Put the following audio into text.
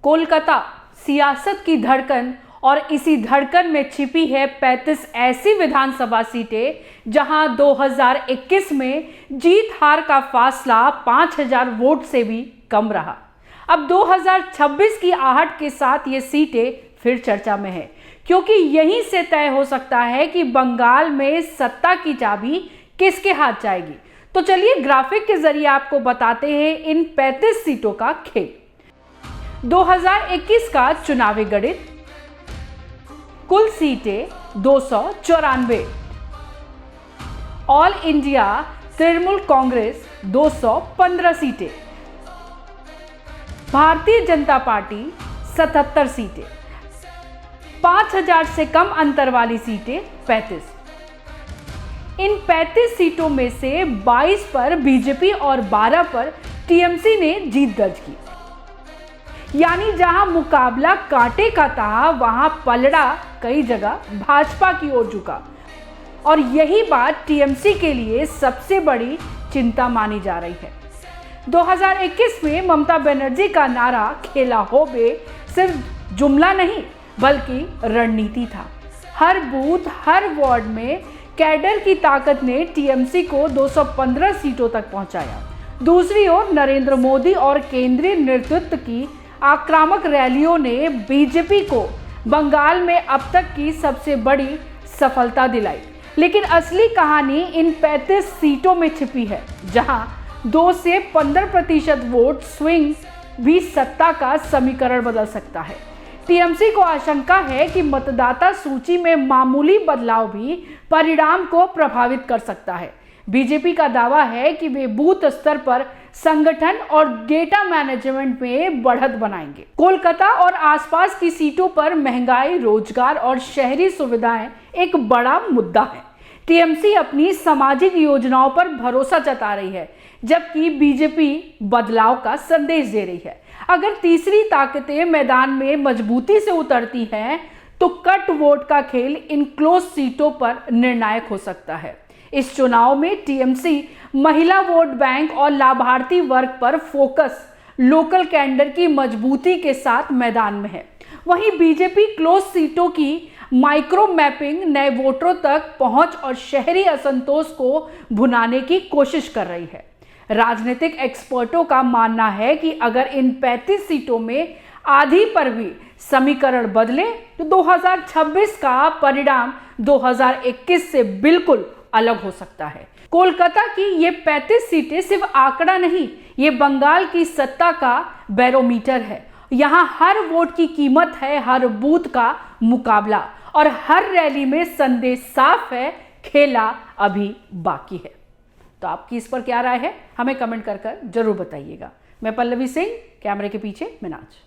कोलकाता सियासत की धड़कन, और इसी धड़कन में छिपी है 35 ऐसी विधानसभा सीटें जहां 2021 में जीत हार का फासला 5000 वोट से भी कम रहा। अब 2026 की आहट के साथ ये सीटें फिर चर्चा में है, क्योंकि यहीं से तय हो सकता है कि बंगाल में सत्ता की चाबी किसके हाथ जाएगी। तो चलिए ग्राफिक के जरिए आपको बताते हैं इन 35 सीटों का खेल। 2021 का चुनावी गणित। कुल सीटें 294। ऑल इंडिया तृणमूल कांग्रेस 215 सीटें। भारतीय जनता पार्टी 77 सीटें। 5000 से कम अंतर वाली सीटें 35। इन 35 सीटों में से 22 पर बीजेपी और 12 पर टीएमसी ने जीत दर्ज की। यानी जहां मुकाबला कांटे का था, वहां पलड़ा कई जगह भाजपा की ओर झुका, और यही बात टीएमसी के लिए सबसे बड़ी चिंता मानी जा रही है। 2021 में ममता बनर्जी का नारा खेला हो बे सिर्फ जुमला नहीं बल्कि रणनीति था। हर बूथ, हर वार्ड में कैडर की ताकत ने टीएमसी को 215 सीटों तक पहुंचाया। दूसरी ओर नरेंद्र मोदी और केंद्रीय नेतृत्व की आक्रामक रैलियों ने बीजेपी को बंगाल में अब तक की सबसे बड़ी सफलता दिलाई। लेकिन असली कहानी इन 35 सीटों में छिपी है, जहां 2 से 15% वोट स्विंग भी सत्ता का समीकरण बदल सकता है। टीएमसी को आशंका है कि मतदाता सूची में मामूली बदलाव भी परिणाम को प्रभावित कर सकता है। बीजेपी का दावा है कि वे बूथ स्तर पर संगठन और डेटा मैनेजमेंट में बढ़त बनाएंगे। कोलकाता और आसपास की सीटों पर महंगाई, रोजगार और शहरी सुविधाएं एक बड़ा मुद्दा है। टीएमसी अपनी सामाजिक योजनाओं पर भरोसा जता रही है, जबकि बीजेपी बदलाव का संदेश दे रही है। अगर तीसरी ताकतें मैदान में मजबूती से उतरती हैं, तो कट वोट का खेल इन क्लोज सीटों पर निर्णायक हो सकता है। इस चुनाव में टीएमसी महिला वोट बैंक और लाभार्थी वर्ग पर फोकस लोकल कैडर की मजबूती के साथ मैदान में है। वहीं बीजेपी क्लोज सीटों की माइक्रो मैपिंग, नए वोटरों तक पहुंच और शहरी असंतोष को भुनाने की कोशिश कर रही है। राजनीतिक एक्सपर्टों का मानना है कि अगर इन 35 सीटों में आधी पर भी समीकरण बदले, तो 2026 का परिणाम 2021 से बिल्कुल अलग हो सकता है। कोलकाता की ये 35 सीटें सिर्फ आंकड़ा नहीं, ये बंगाल की सत्ता का बैरोमीटर है। यहाँ हर वोट की कीमत है, हर बूथ का मुकाबला, और हर रैली में संदेश साफ है, खेला अभी बाकी है। तो आपकी इस पर क्या राय है, हमें कमेंट कर जरूर बताइएगा। मैं पल्लवी सिंह, कैमरे के पीछे मिनाज।